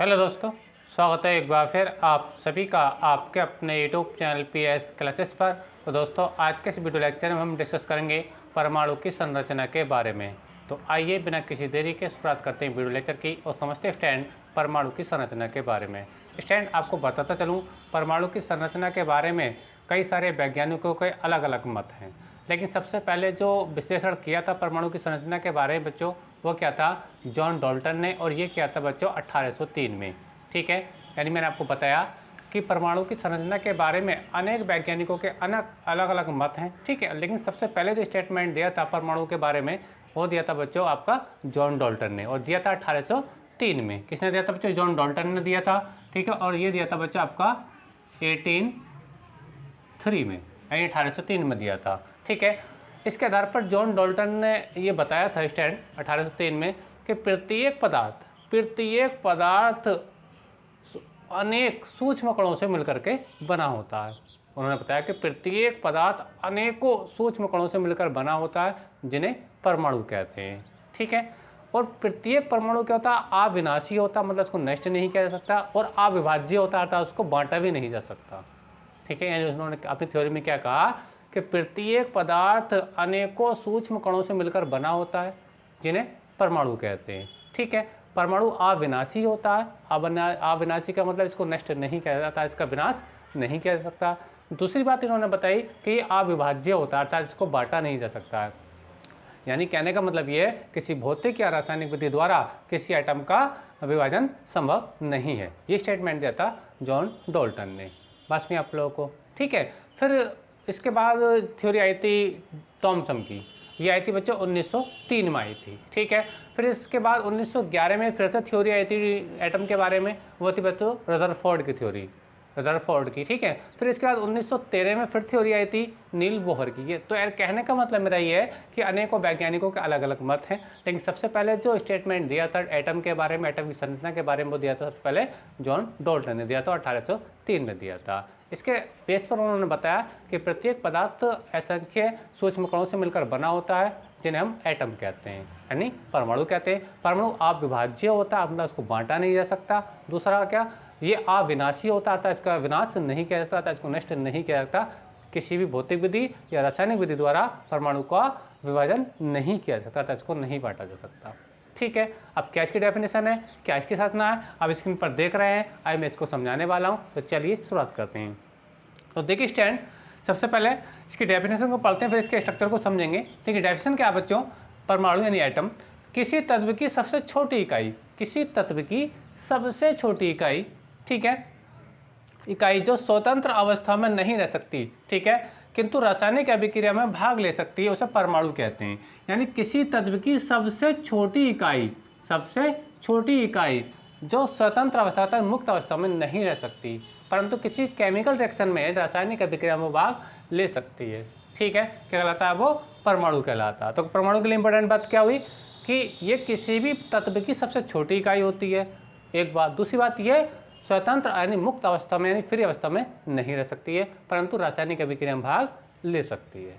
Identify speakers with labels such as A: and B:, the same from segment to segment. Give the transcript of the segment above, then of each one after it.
A: Hello दोस्तों, स्वागत है एक बार फिर आप सभी का आपके अपने यूट्यूब चैनल PS क्लासेस पर। तो दोस्तों, आज के इस वीडियो लेक्चर में हम डिस्कस करेंगे परमाणु की संरचना के बारे में। तो आइए बिना किसी देरी के शुरुआत करते हैं वीडियो लेक्चर की और समझते हैं स्टैंड परमाणु की संरचना के बारे में। स्टैंड आपको बताता चलूँ, परमाणु की संरचना के बारे में कई सारे वैज्ञानिकों के अलग अलग मत हैं, लेकिन सबसे पहले जो विश्लेषण किया था परमाणु की संरचना के बारे में बच्चों, वो क्या था, जॉन डाल्टन ने, और ये किया था बच्चों 1803 में। ठीक है, यानी मैंने आपको बताया कि परमाणु की संरचना के बारे में अनेक वैज्ञानिकों के अलग अलग मत हैं। ठीक है, लेकिन सबसे पहले जो स्टेटमेंट दिया था परमाणु के बारे में वो दिया था बच्चों आपका जॉन डाल्टन ने, और दिया था 1803 में। किसने दिया था बच्चों? जॉन डाल्टन ने दिया था। ठीक है, और ये दिया था बच्चों आपका 1803 में, यानी 1803 में दिया था। ठीक है, इसके आधार पर जॉन डाल्टन ने ये बताया था स्टैंड 1803 में कि प्रत्येक पदार्थ अनेक सूक्ष्म कणों से मिलकर के बना होता है। उन्होंने बताया कि प्रत्येक पदार्थ अनेकों सूक्ष्म कणों से मिलकर बना होता है, जिन्हें परमाणु कहते हैं। ठीक है, और प्रत्येक परमाणु क्या होता है, अविनाशी होता, मतलब उसको नष्ट नहीं किया जा सकता, और अविभाज्य होता अर्थात उसको बांटा भी नहीं जा सकता। ठीक है, यानी उन्होंने अपनी थ्योरी में क्या कहा कि प्रत्येक पदार्थ अनेकों सूक्ष्म कणों से मिलकर बना होता है, जिन्हें परमाणु कहते हैं। ठीक है, परमाणु अविनाशी होता है। अविनाशी का मतलब इसको नष्ट नहीं किया जाता, इसका विनाश नहीं किया जा सकता। दूसरी बात इन्होंने बताई कि ये अविभाज्य होता है, अर्थात इसको बांटा नहीं जा सकता है। यानी कहने का मतलब ये है, किसी भौतिक या रासायनिक विधि द्वारा किसी एटम का विभाजन संभव नहीं है। ये स्टेटमेंट दिया था जॉन डाल्टन ने। बस में आप लोगों को ठीक है। फिर इसके बाद थ्योरी आई थी थॉमसन की, ये आई थी बच्चों 1903 में आई थी। ठीक है, फिर इसके बाद 1911 में फिर से थ्योरी आई थी एटम के बारे में, वो थी बच्चों रदरफोर्ड की थ्योरी, रदरफोर्ड की। ठीक है, फिर इसके बाद 1913 में फिर थ्योरी आई थी नील बोहर की। ये तो यार कहने का मतलब मेरा ये है कि अनेकों वैज्ञानिकों के अलग अलग मत हैं, लेकिन सबसे पहले जो स्टेटमेंट दिया था एटम के बारे में, एटम की संरचना के बारे में, वो दिया था सबसे पहले जॉन डाल्टन ने दिया था, 1803 में दिया था। इसके बेस पर उन्होंने बताया कि प्रत्येक पदार्थ असंख्य सूक्ष्म कणों से मिलकर बना होता है, जिन्हें हम एटम कहते हैं, यानी परमाणु कहते हैं। परमाणु अविभाज्य होता है, मतलब उसको बांटा नहीं जा सकता। दूसरा क्या, ये अविनाशी होता है, इसका विनाश नहीं किया जा सकता, इसको नष्ट नहीं किया जाता। किसी भी भौतिक विधि या रासायनिक विधि द्वारा परमाणु का विभाजन नहीं किया जा सकता, इसको नहीं बांटा जा सकता। ठीक है, अब क्या इसकी डेफिनेशन है, क्या इसकी संरचना है, आप स्क्रीन पर देख रहे हैं। आज मैं इसको समझाने वाला हूँ, तो चलिए शुरुआत करते हैं। तो देखिए स्टैंड, सबसे पहले इसकी डेफिनेशन को पढ़ते हैं, फिर इसके स्ट्रक्चर को समझेंगे। ठीक है, डेफिनेशन क्या है बच्चों, परमाणु यानी एटम किसी तत्व की सबसे छोटी इकाई, किसी तत्व की सबसे छोटी इकाई, ठीक है, इकाई जो स्वतंत्र अवस्था में नहीं रह सकती, ठीक है, किंतु रासायनिक अभिक्रिया में भाग ले सकती है, उसे परमाणु कहते हैं। यानी किसी तत्व की सबसे छोटी इकाई, सबसे छोटी इकाई जो स्वतंत्र अवस्था तक मुक्त अवस्था में नहीं रह सकती, परंतु किसी केमिकल रिएक्शन में रासायनिक अभिक्रिया में भाग ले सकती है। ठीक है, क्या कहलाता है, वो परमाणु कहलाता है। तो परमाणु के लिए इंपॉर्टेंट बात क्या हुई कि ये किसी भी तत्व की सबसे छोटी इकाई होती है, एक बात। दूसरी बात ये स्वतंत्र यानी मुक्त अवस्था में यानी फ्री अवस्था में नहीं रह सकती है, परंतु रासायनिक अभिक्रिया में भाग ले सकती है।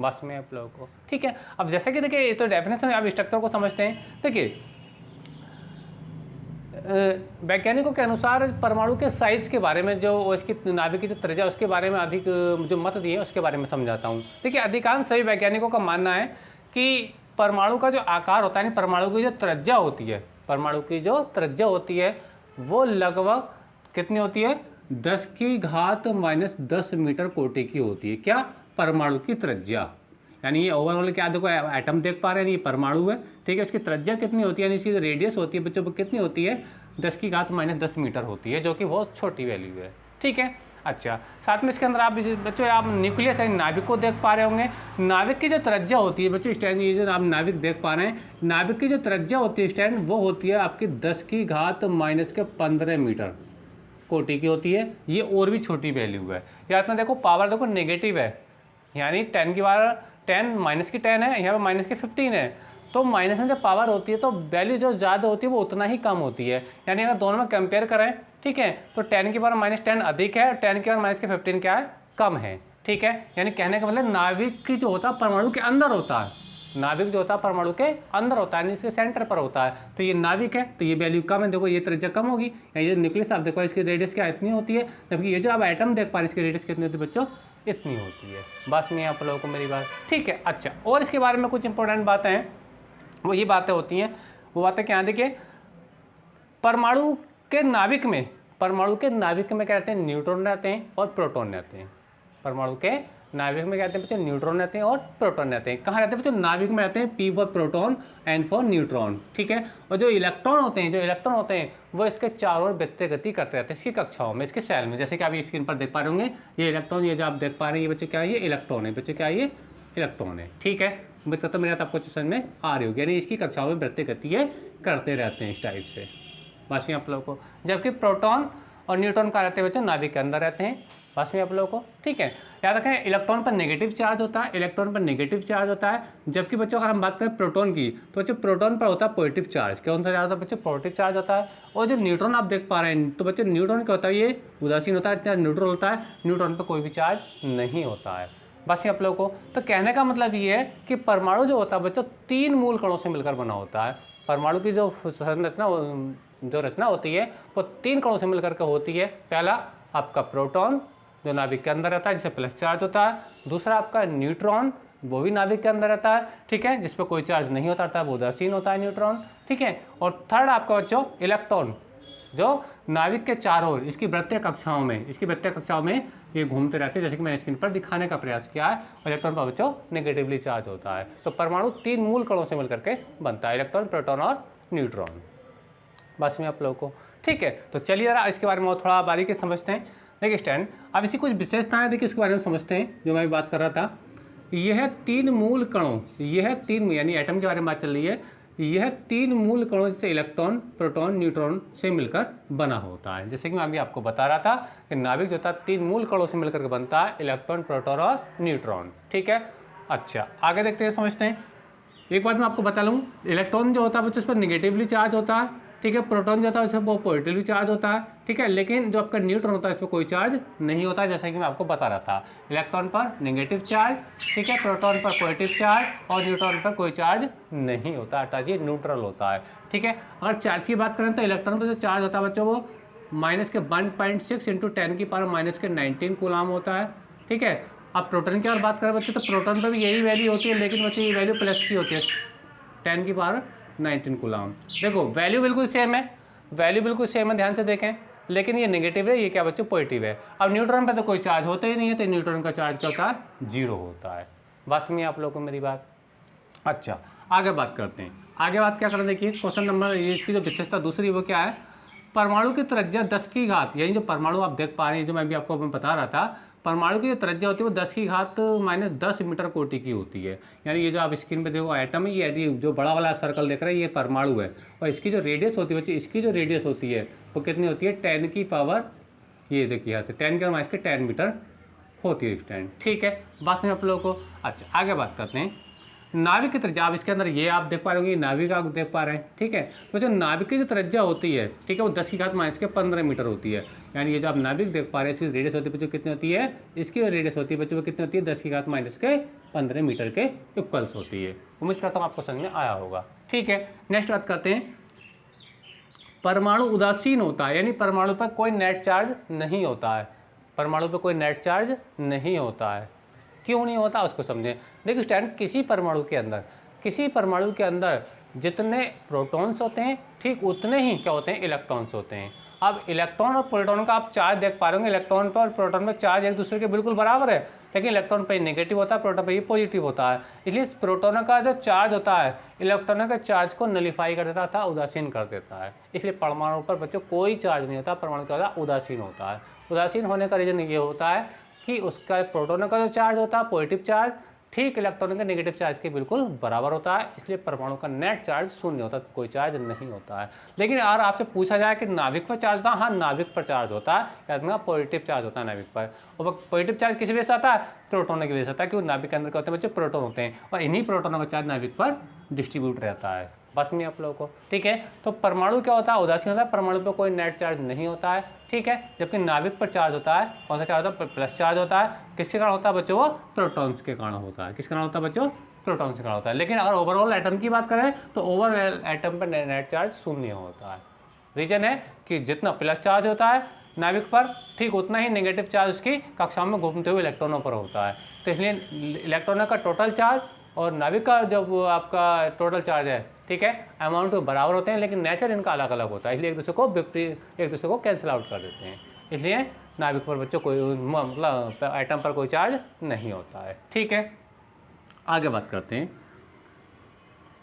A: बस में आप लोगों को ठीक है। अब जैसे कि देखिए, ये तो डेफिनेशन है, आप स्ट्रक्चर को समझते हैं। देखिए, वैज्ञानिकों के अनुसार परमाणु के साइज के बारे में, जो इसकी नाभिक की जो त्रिज्या, उसके बारे में अधिक जो मत दिए उसके बारे में समझाता हूँ। देखिए, अधिकांश सभी वैज्ञानिकों का मानना है कि परमाणु का जो आकार होता है, परमाणु की जो त्रिज्या होती है, परमाणु की जो त्रिज्या होती है वो लगभग कितनी होती है, 10⁻⁻10 मीटर कोटि की होती है। क्या, परमाणु की त्रिज्या। यानी ये ओवरऑल क्या, देखो एटम देख पा रहे हैं, ये परमाणु है, ठीक है, इसकी त्रिज्या कितनी होती है, यानी इसकी रेडियस होती है बच्चों, वो कितनी होती है, 10⁻⁻10 मीटर होती है, जो कि बहुत छोटी वैल्यू है। ठीक है, अच्छा, साथ में इसके अंदर आप बच्चों आप न्यूक्लियस यानी नाभिक को देख पा रहे होंगे। नाभिक की जो त्रिज्या होती है बच्चों, स्टैंड, ये जो आप नाभिक देख पा रहे हैं, नाभिक की जो त्रिज्या होती है स्टैंड, वो होती है आपकी 10⁻⁻15 मीटर कोटि की होती है। ये और भी छोटी वैल्यू है। यहाँ में देखो पावर देखो नेगेटिव है, यानी 10 की पावर 10 -10 है, यहाँ पर -15 है। तो माइनस में जब पावर होती है तो वैल्यू जो ज़्यादा होती है वो उतना ही कम होती है। यानी अगर दोनों में कंपेयर करें, ठीक है, तो 10 की पावर -10 अधिक है, 10 की पावर -15 क्या है, कम है। ठीक है, यानी कहने का मतलब नाभिक की जो होता है परमाणु के अंदर होता है, नाभिक जो होता है परमाणु के अंदर होता है, इसके सेंटर पर होता है। तो ये नाभिक है तो ये वैल्यू कम है, देखो ये त्रिज्या कम होगी, ये न्यूक्लियस आप देखो इसकी रेडियस क्या इतनी होती है, जबकि ये जो आप एटम देख पा रहे हैं इसकी रेडियस कितनी होती है बच्चों, इतनी होती है। बस में आप लोगों को मेरी बात ठीक है। अच्छा, और इसके बारे में कुछ इंपॉर्टेंट बातें हैं, वो ये बातें होती हैं, वो बातें क्या, देखिए परमाणु के नाभिक में क्या रहते हैं, न्यूट्रॉन रहते हैं और प्रोटॉन रहते हैं। परमाणु के नाभिक में क्या रहते हैं बच्चों, न्यूट्रॉन रहते हैं और प्रोटॉन रहते हैं। कहाँ रहते हैं बच्चों, नाभिक में रहते हैं, P for proton, N for neutron, ठीक है। और जो इलेक्ट्रॉन होते हैं वो इसके चारों ओर वृत्तीय गति करते रहते हैं इसकी कक्षाओं में, इसके सेल में, जैसे कि आप स्क्रीन पर देख पा रहे होंगे, ये इलेक्ट्रॉन, ये जो आप देख पा रहे हैं ये बच्चे क्या है, ये इलेक्ट्रॉन है बच्चे, क्या है ये इलेक्ट्रॉन है, ठीक है। उम्मीद करता हूं मेरा आपको समझ में आ रही होगी, यानी इसकी कक्षाओं में वृत्तीय गति करते रहते हैं इस टाइप से, बस में आप लोगों को। जबकि प्रोटॉन और न्यूट्रॉन कहाँ रहते हैं बच्चों, नाभिक के अंदर रहते हैं, बस में आप लोगों को, ठीक है। याद रखें इलेक्ट्रॉन पर नेगेटिव चार्ज होता है, जबकि बच्चों अगर हम बात करें प्रोटॉन की, तो बच्चों प्रोटॉन पर होता है पॉजिटिव चार्ज। कौन सा चार्ज होता है बच्चों, पॉजिटिव चार्ज होता है। और जो न्यूट्रॉन आप देख पा रहे हैं, तो बच्चों न्यूट्रॉन क्या होता है, ये उदासीन होता है, न्यूट्रल होता है, न्यूट्रॉन पर कोई भी चार्ज नहीं होता है, बस ये आप लोगों को। तो कहने का मतलब ये है कि परमाणु जो होता है बच्चों 3 मूल कणों से मिलकर बना होता है। परमाणु की जो रचना होती है वो 3 कणों से मिलकर के होती है। पहला आपका प्रोटॉन जो नाभिक के अंदर रहता है जिससे प्लस चार्ज होता है, दूसरा आपका न्यूट्रॉन वो भी नाभिक के अंदर रहता है, ठीक है, जिस पर कोई चार्ज नहीं होता था, वो उदासीन होता है न्यूट्रॉन, ठीक है। और थर्ड आपका बच्चों इलेक्ट्रॉन जो नाभिक के चारों ओर इसकी वृत्तीय कक्षाओं में ये घूमते रहते हैं, जैसे कि मैंने स्क्रीन पर दिखाने का प्रयास किया है। इलेक्ट्रॉन पर बच्चों नेगेटिवली चार्ज होता है। तो परमाणु 3 मूल कणों से मिलकर के बनता है, इलेक्ट्रॉन, प्रोटॉन और न्यूट्रॉन, बस में आप लोगों को, ठीक है। तो चलिए जरा इसके बारे में और थोड़ा बारीकी समझते हैं। देखिए स्टैंड, अब इसकी कुछ विशेषताएं देखिए इसके बारे में समझते हैं, जो मैं बात कर रहा था। यह 3 मूल कणों, यानी एटम के बारे में बात चल रही है, यह 3 मूल कणों जैसे इलेक्ट्रॉन, प्रोटॉन, न्यूट्रॉन से मिलकर बना होता है। जैसे कि मैं अभी आपको बता रहा था कि नाभिक जो था 3 मूल कणों से मिलकर बनता है, इलेक्ट्रॉन, प्रोटॉन और न्यूट्रॉन, ठीक है। अच्छा, आगे देखते हैं, समझते हैं। एक बात मैं आपको बता लूँ, इलेक्ट्रॉन जो होता है बच्चों उस पर निगेटिवली चार्ज होता है, ठीक है। प्रोटॉन जो होता है उस पर वो पॉजिटिवली चार्ज होता है, ठीक है। लेकिन जो आपका न्यूट्रॉन होता है इस पर कोई चार्ज नहीं होता है, जैसा कि मैं आपको बता रहा था। इलेक्ट्रॉन पर नेगेटिव चार्ज, ठीक है, प्रोटॉन पर पॉजिटिव चार्ज और न्यूट्रॉन पर कोई चार्ज नहीं होता, अर्थात ये न्यूट्रल होता है, ठीक है। अगर चार्ज की बात करें तो इलेक्ट्रॉन पर जो चार्ज होता है बच्चों वो -1.6 × 10⁻⁻19 कूलाम होता है, ठीक है। अब प्रोटॉन की और बात करें बच्चों तो प्रोटॉन पर भी यही वैल्यू होती है, लेकिन बच्चों ये वैल्यू प्लस की होती है, 10⁻19 कूलाम। देखो वैल्यू बिल्कुल सेम है, ध्यान से देखें, लेकिन ये नेगेटिव है, ये क्या बच्चों पॉजिटिव है। अब न्यूट्रॉन पे तो कोई चार्ज होता ही नहीं है, तो न्यूट्रॉन का चार्ज क्या होता है, 0 होता है, बात में आप लोगों को मेरी बात। अच्छा, आगे बात करते हैं, आगे बात क्या करें, देखिए क्वेश्चन नंबर, इसकी जो विशेषता दूसरी वो क्या है, परमाणु की त्रिज्या 10 की घात, यानी जो परमाणु आप देख पा रहे हैं, जो मैं भी आपको बता रहा था, परमाणु की जो त्रिज्या होती है वो 10 की घात -10 मीटर कोटि की होती है। यानी ये जो आप स्क्रीन पे देखो एटम है, ये जो बड़ा वाला सर्कल देख रहे हैं ये परमाणु है, और इसकी जो रेडियस होती है बच्चे, इसकी जो रेडियस होती है वो कितनी होती है, 10 की पावर, ये देखिए 10 के माइनस के 10 मीटर होती है स्टैंड, ठीक है, बात में आप लोगों को। अच्छा, आगे बात करते हैं नाभिक की त्रिज्या। आप इसके अंदर ये आप देख पा रहे होंगे, नाभिक आप देख पा रहे हैं, ठीक है। तो जो नाभिक की जो त्रिज्या होती है, ठीक है, वो 10 की घात -15 मीटर होती है। यानी ये जो आप नाभिक देख पा रहे हैं इसकी रेडियस होती है बच्चों कितनी होती है, इसकी रेडियस होती है बच्चों वो कितनी होती है, 10 की घात -15 मीटर के इक्वल्स होती है। उम्मीद करता हूँ आपको समझ में आया होगा, ठीक है। नेक्स्ट बात करते हैं, परमाणु उदासीन होता है, यानी परमाणु पर कोई नेट चार्ज नहीं होता है, परमाणु पर कोई नेट चार्ज नहीं होता है। क्यों नहीं होता उसको समझें। देखिए स्टैंड, किसी परमाणु के अंदर जितने प्रोटॉन्स होते हैं ठीक उतने ही क्या होते हैं, इलेक्ट्रॉन्स होते हैं। अब इलेक्ट्रॉन और प्रोटॉन का आप चार्ज देख पा रहे होंगे, इलेक्ट्रॉन पर और प्रोटॉन पर चार्ज एक दूसरे के बिल्कुल बराबर है, लेकिन इलेक्ट्रॉन पर नेगेटिव होता है, प्रोटॉन पर ये पॉजिटिव होता है। इसलिए प्रोटॉन का जो चार्ज होता है इलेक्ट्रॉन के चार्ज को नलीफाई कर देता था, उदासीन कर देता है। इसलिए परमाणु पर बच्चों कोई चार्ज नहीं होता, परमाणु क्या होता है, उदासीन होता है। उदासीन होने का रीजन ये होता है कि उसका प्रोटॉन का जो चार्ज होता है पॉजिटिव चार्ज ठीक इलेक्ट्रॉन के नेगेटिव चार्ज के बिल्कुल बराबर होता है, इसलिए परमाणु का नेट चार्ज 0 होता है, कोई चार्ज नहीं होता है। लेकिन अगर आपसे पूछा जाए कि नाभिक पर चार्ज होता है, हाँ नाभिक पर चार्ज होता है, याद रखना पॉजिटिव चार्ज होता है नाभिक पर। और पॉजिटिव चार्ज किस वजह से आता है, प्रोटोनों की वजह से आता है, क्योंकि नाभिक के अंदर क्या होते हैं बच्चे, प्रोटोन होते हैं, और इन्हीं प्रोटोनों का चार्ज नाभिक पर डिस्ट्रीब्यूट रहता है, बस में आप लोगों को, ठीक है। तो परमाणु क्या होता है, उदासीन होता है, परमाणु पर कोई नेट चार्ज नहीं होता है, ठीक है। जबकि नाभिक पर चार्ज होता है, कौन सा चार्ज होता है, प्लस चार्ज होता है, किसके कारण होता है बच्चों, वो प्रोटॉन्स के कारण होता है। किसके कारण होता है बच्चों, प्रोटॉन से खड़ा होता है। लेकिन अगर ओवरऑल एटम की बात करें तो ओवरऑल एटम पर नेट चार्ज शून्य होता है। रीजन है कि जितना प्लस चार्ज होता है नाभिक पर, ठीक उतना ही नेगेटिव चार्ज उसकी कक्षाओं में घूमते हुए इलेक्ट्रॉनों पर होता है। तो इसलिए इलेक्ट्रॉनों का टोटल चार्ज और नाभिक का जब आपका टोटल चार्ज है, ठीक है, अमाउंट तो बराबर होते हैं, लेकिन नेचर इनका अलग अलग होता है, इसलिए एक दूसरे को कैंसिल आउट कर देते हैं। इसलिए नाभिक पर बच्चों कोई मतलब एटम पर कोई चार्ज नहीं होता है। ठीक है, आगे बात करते हैं।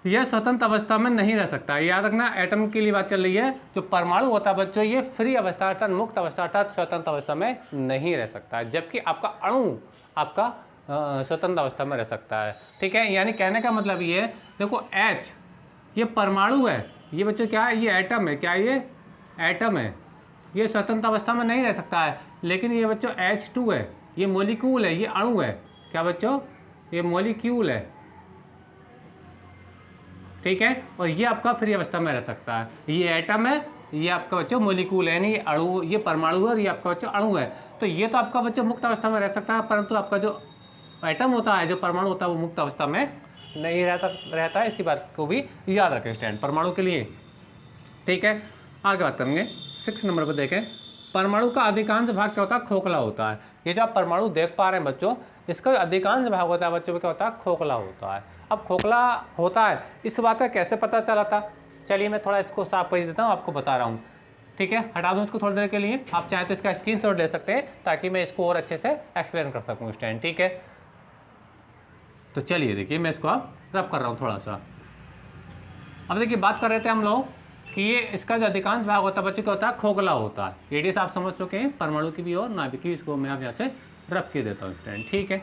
A: यह स्वतंत्र अवस्था में नहीं रह सकता। याद रखना, एटम के लिए बात चल रही है। जो परमाणु होता है बच्चों, ये फ्री अवस्था अर्थात मुक्त अवस्था अर्थात स्वतंत्र अवस्था में नहीं रह सकता है, जबकि आपका अणु आपका स्वतंत्र अवस्था में रह सकता है। ठीक है, यानी कहने का मतलब ये है, देखो H ये परमाणु है, ये बच्चों क्या है, ये एटम है। क्या ये एटम है, ये स्वतंत्र अवस्था में नहीं रह सकता है। लेकिन ये बच्चों H2 है, ये मोलिक्यूल है, ये अणु है। क्या बच्चों, ये मोलिक्यूल है। ठीक है, और ये आपका फ्री अवस्था में रह सकता है। ये एटम है, ये आपका बच्चों मोलिक्यूल है, यानी ये अणु, ये परमाणु है और ये आपका बच्चों अणु है। तो ये तो आपका बच्चों मुक्त अवस्था में रह सकता है, परंतु आपका जो एटम होता है, जो परमाणु होता है, वो मुक्त अवस्था में नहीं रहता है। इसी बात को भी याद रखें स्टैंड परमाणु के लिए। ठीक है, आगे बात करेंगे 6 नंबर पर। देखें, परमाणु का अधिकांश भाग क्या होता है, खोखला होता है। ये जो आप परमाणु देख पा रहे हैं बच्चों, इसका अधिकांश भाग होता है बच्चों में क्या होता है, खोखला होता है। अब खोखला होता है, इस बात का कैसे पता चला था, चलिए मैं थोड़ा इसको साफ कर देता हूँ, आपको बता रहा हूँ। ठीक है, हटा दूँ इसको थोड़ी देर के लिए। आप चाहें तो इसका स्क्रीनशॉट ले सकते हैं ताकि मैं इसको और अच्छे से एक्सप्लेन कर सकूँ स्टैंड। ठीक है, तो चलिए देखिए, मैं इसको अब रब कर रहा हूँ थोड़ा सा। अब देखिए, बात कर रहे थे हम लोग कि ये इसका जो अधिकांश भाग होता है बच्चों क्या होता है, खोखला होता है। रेडियस आप समझ चुके हैं, परमाणु की भी और नाभिक की। इसको मैं अब यहाँ से रब के देता हूँ स्टैंड। ठीक है,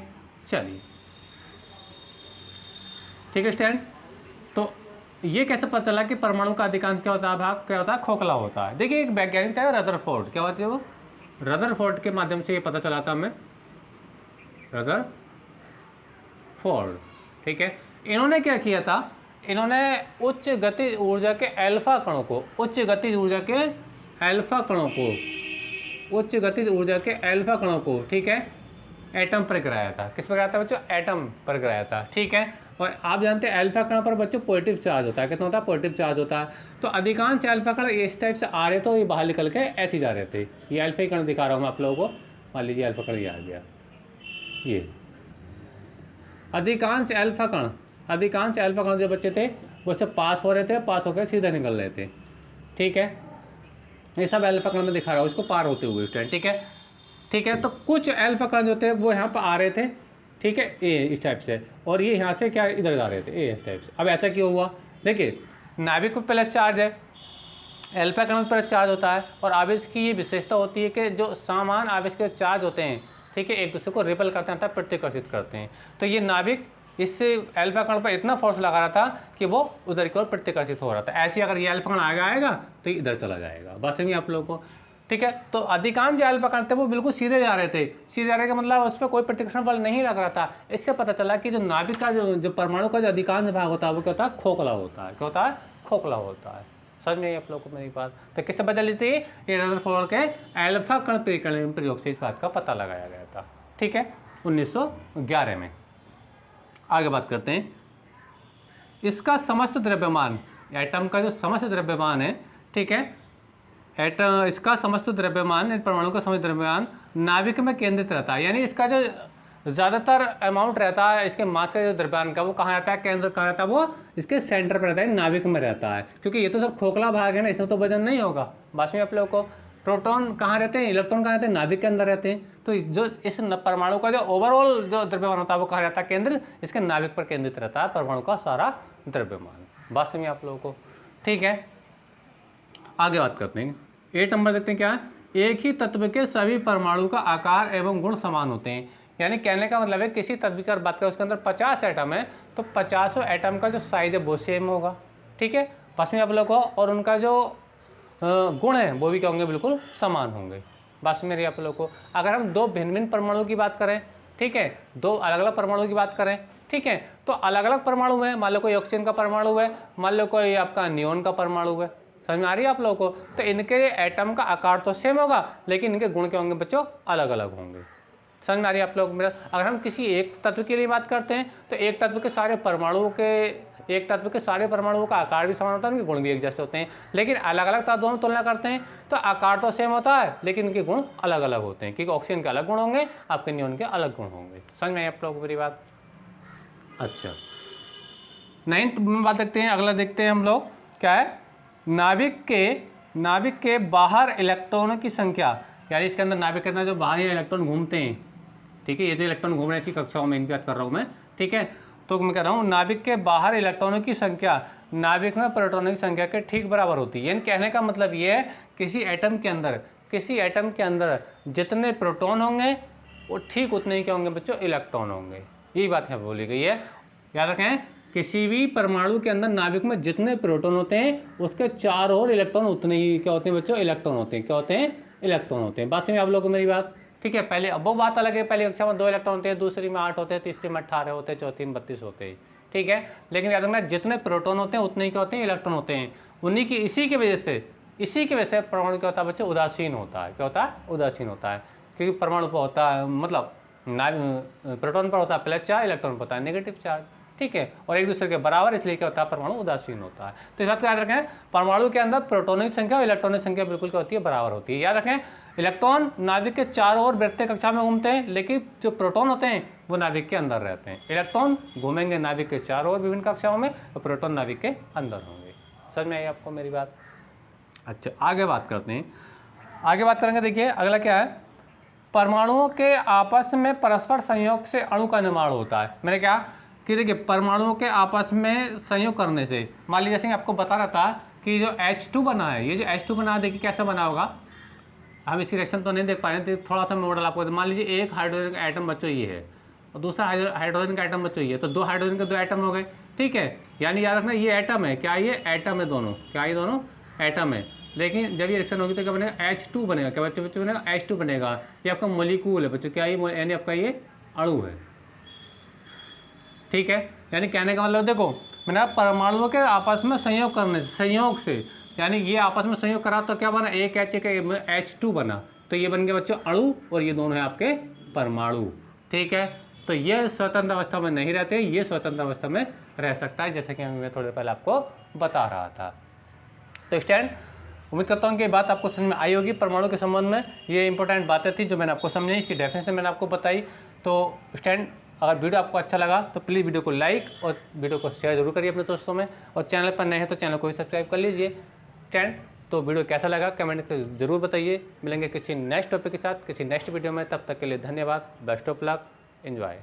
A: चलिए, ठीक है स्टैंड। तो ये कैसे पता चला कि परमाणु का अधिकांश क्या होता है, भाग क्या होता है, खोखला होता है। देखिए, एक वैज्ञानिक था रदरफोर्ड, क्या होती है वो, रदरफोर्ड के माध्यम से ये पता चला था हमें, रदरफोर्ड। ठीक है, इन्होंने क्या किया था, इन्होंने उच्च गतिज ऊर्जा के अल्फा कणों को, उच्च गतिज ऊर्जा के अल्फा कणों को, उच्च गतिज ऊर्जा के अल्फा कणों को, ठीक है, एटम पर गिराया था। किस पर गिराया था बच्चों, एटम पर गिराया था। ठीक है, और आप जानते हैं अल्फा कण पर बच्चों पॉजिटिव चार्ज होता है। कितना होता है, पॉजिटिव चार्ज होता है। तो अधिकांश अल्फा कण इस टाइप से आ रहे थे, ये बाहर निकल के ऐसे ही जा रहे थे। ये अल्फा कण दिखा रहा हूँ मैं आप लोगों को, मान लीजिए अल्फा कण ये आ गया, ये अधिकांश अल्फा कण जो बच्चे थे वो सब पास हो रहे थे, पास होकर सीधे निकल रहे थे। ठीक है, ये सब अल्फा कण में दिखा रहा हूँ, इसको पार होते हुए स्टैंड। ठीक है, ठीक है, तो कुछ अल्फा कण जो थे वो यहाँ पर आ रहे थे, ठीक है, ए इस टाइप से, और ये यहाँ से क्या इधर जा रहे थे, ए इस टाइप से। अब ऐसा क्यों हुआ, देखिए, नाभिक पर प्लस चार्ज है, अल्फा कण पर चार्ज होता है, और आवेश की ये विशेषता होती है कि जो समान आवेश के चार्ज होते हैं, ठीक है, एक दूसरे को रिपल करते हैं अर्थात प्रतिकर्षित करते हैं। तो ये नाभिक इससे अल्फा कण पर इतना फोर्स लगा रहा था कि वो उधर की ओर प्रतिकर्षित हो रहा था। ऐसे अगर ये अल्फा कण आगे आएगा तो इधर चला जाएगा। बात समझिए आप लोगों को। ठीक है, तो अधिकांश जो अल्फा कण थे वो बिल्कुल सीधे जा रहे थे। सीधे जा रहे का मतलब उस पर कोई प्रतिकर्षण बल नहीं लग रहा था। इससे पता चला कि जो नाभिक का जो परमाणु का जो अधिकांश भाग होता है वो क्या होता है, खोखला होता है। क्या होता है, खोखला होता है। समझ में आप लोगों को मेरी बात। तो किससे पता चली थी, ये रदरफोर्ड के अल्फा कण परिकलन प्रयोग से इस बात का पता लगाया गया था। ठीक है, 1911 में। आगे बात करते हैं, इसका समस्त द्रव्यमान, एटम का जो समस्त द्रव्यमान है, ठीक है, एटम इसका समस्त द्रव्यमान, परमाणु का समस्त द्रव्यमान नाभिक में केंद्रित रहता है। यानी इसका जो ज़्यादातर अमाउंट रहता है इसके मास का जो द्रव्यमान का, वो कहाँ रहता है, केंद्र कहाँ रहता है, वो इसके सेंटर पर रहता है, नाभिक में रहता है। क्योंकि ये तो सब खोखला भाग है ना, इसमें तो वजन नहीं होगा। बात में आप लोगों को, प्रोटॉन कहाँ रहते हैं, इलेक्ट्रॉन कहाँ रहते हैं, नाभिक के अंदर रहते हैं। तो जो इस परमाणु का जो ओवरऑल जो द्रव्यमान होता है वो कहाँ रहता है, केंद्र इसके नाभिक पर केंद्रित रहता है परमाणु का सारा द्रव्यमान। बात समझिए आप लोगों को। ठीक है, आगे बात करते हैं। 8 नंबर देखते हैं क्या है, एक ही तत्व के सभी परमाणु का आकार एवं गुण समान होते हैं। यानी कहने का मतलब है, किसी तत्व की बात करें उसके अंदर 50 एटम है, तो 50 एटम का जो साइज है वो सेम होगा। ठीक है, बस में आप लोगों को, और उनका जो गुण है वो भी क्या होंगे, बिल्कुल समान होंगे। बस मेरी आप लोगों को, अगर हम दो भिन्न भिन्न परमाणु की बात करें, ठीक है, दो अलग अलग परमाणु की बात करें, ठीक है, तो अलग अलग परमाणु है। मान लो कोई ऑक्सीजन का परमाणु है, मान लो कोई आपका नियोन का परमाणु है। समझ में आ रही है आप लोगों को। तो इनके एटम का आकार तो सेम होगा, लेकिन इनके गुण क्या होंगे बच्चों, अलग अलग होंगे। समझ में आ रही है आप लोग मेरा? अगर हम किसी एक तत्व के लिए बात करते हैं तो एक तत्व के सारे परमाणुओं का आकार भी समान होता है, उनके गुण भी एक जैसे होते हैं। लेकिन अलग अलग तत्वों में तुलना करते हैं तो आकार तो सेम होता है लेकिन इनके गुण अलग अलग होते हैं, क्योंकि ऑक्सीजन के अलग गुण होंगे, आपके नियोन के अलग गुण होंगे। समझ में आई आप लोगों को मेरी बात? अच्छा, 9th में बात देखते हैं, अगला देखते हैं हम लोग क्या है, नाभिक के बाहर इलेक्ट्रॉनों की संख्या, यानी इसके अंदर नाभिक के अंदर जो बाहर इलेक्ट्रॉन घूमते हैं, ठीक है, ये जो इलेक्ट्रॉन घूम रहे हैं इसी कक्षाओं में इनकी बात कर रहा हूँ मैं, ठीक है। तो मैं कह रहा हूँ नाभिक के बाहर इलेक्ट्रॉनों की संख्या नाभिक में प्रोटॉनों की संख्या के ठीक बराबर होती है। यानी कहने का मतलब ये है किसी एटम के अंदर जितने प्रोटॉन होंगे वो ठीक उतने ही क्या होंगे बच्चों, इलेक्ट्रॉन होंगे। यही बात यहाँ बोली गई है, याद रखें। किसी भी परमाणु के अंदर नाभिक में जितने प्रोटॉन होते हैं उसके चारों ओर इलेक्ट्रॉन उतने ही क्या होते हैं बच्चों, इलेक्ट्रॉन होते हैं। क्या होते हैं? इलेक्ट्रॉन होते हैं। बात समझ आप लोगों को मेरी बात? ठीक है। पहले अब वो बात अलग है, पहली कक्षा में 2 इलेक्ट्रॉन होते हैं, दूसरी में 8 होते हैं, तीसरी में 18 होते हैं, चौथी में 32 होते हैं, ठीक है। लेकिन याद रखना जितने प्रोटॉन होते हैं उतने ही क्या होते हैं, इलेक्ट्रॉन होते हैं। उन्हीं की इसी की वजह से परमाणु क्या होता है बच्चे, उदासीन होता है। क्या होता है? उदासीन होता है। क्योंकि परमाणु पर होता है मतलब प्रोटॉन पर होता है प्लस चार्ज, इलेक्ट्रॉन पर होता है नेगेटिव चार्ज, ठीक है, और एक दूसरे के बराबर, इसलिए क्या होता है, परमाणु उदासीन होता है। तो इस बात को याद रखें, परमाणु के अंदर प्रोटॉनों की संख्या और इलेक्ट्रॉनों की संख्या बिल्कुल क्या होती है, बराबर होती है। याद रखें, इलेक्ट्रॉन नाभिक के चारों ओर वृत्तीय कक्षा में घूमते हैं, लेकिन जो प्रोटॉन होते हैं वो नाभिक के अंदर रहते हैं। इलेक्ट्रॉन घूमेंगे नाभिक के चारों ओर विभिन्न कक्षाओं में, और प्रोटॉन नाभिक के अंदर होंगे। समझ में आई आपको मेरी बात? अच्छा, आगे बात करते हैं, आगे बात करेंगे। देखिए अगला क्या है, परमाणुओं के आपस में परस्पर संयोग से अणु का निर्माण होता है। मैंने क्या कि देखिए परमाणुओं के आपस में संयोग करने से, मान लीजिए जैसे आपको बता रहा था कि जो H2 बना है, ये जो H2 बना है देखिए कैसे बना होगा, हम इसकी रिएक्शन तो नहीं देख पा रहे हैं, तो थोड़ा सा मॉडल आपको, मान लीजिए एक हाइड्रोजन का एटम बच्चों ये है और दूसरा हाइड्रोजन का एटम बच्चों ये है, तो 2 हाइड्रोजन के 2 एटम हो गए, ठीक है। यानी याद रखना ये एटम है, क्या ये एटम है, दोनों क्या ये दोनों एटम है। लेकिन जब ये रिएक्शन होगी तो क्या बनेगा, H2 बनेगा। क्या बच्चे बनेगा, H2 बनेगा। ये आपका मोलिक्यूल है बच्चों, क्या ये, यानी आपका ये अणु है, ठीक है। यानी कहने का मतलब देखो मैंने परमाणुओं के आपस में संयोग करने से, संयोग से, यानी ये आपस में संयोग करा तो क्या बना, एक H2 बना, तो ये बन गया बच्चों अणु, और ये दोनों है आपके परमाणु, ठीक है। तो ये स्वतंत्र अवस्था में नहीं रहते, ये स्वतंत्र अवस्था में रह सकता है, जैसे कि मैं थोड़ी देर पहले आपको बता रहा था। तो स्टैंड, उम्मीद करता हूँ कि ये बात आपको समझ में आई होगी। परमाणु के संबंध में ये इंपॉर्टेंट बातें थी जो मैंने आपको समझाई, इसकी डेफिनेशन मैंने आपको बताई। तो स्टैंड, अगर वीडियो आपको अच्छा लगा तो प्लीज़ वीडियो को लाइक और वीडियो को शेयर जरूर करिए अपने दोस्तों में, और चैनल पर नए हैं तो चैनल को भी सब्सक्राइब कर लीजिए। स्टैंड, तो वीडियो कैसा लगा कमेंट करके जरूर बताइए। मिलेंगे किसी नेक्स्ट टॉपिक के साथ किसी नेक्स्ट वीडियो में, तब तक के लिए धन्यवाद। Best of luck, enjoy.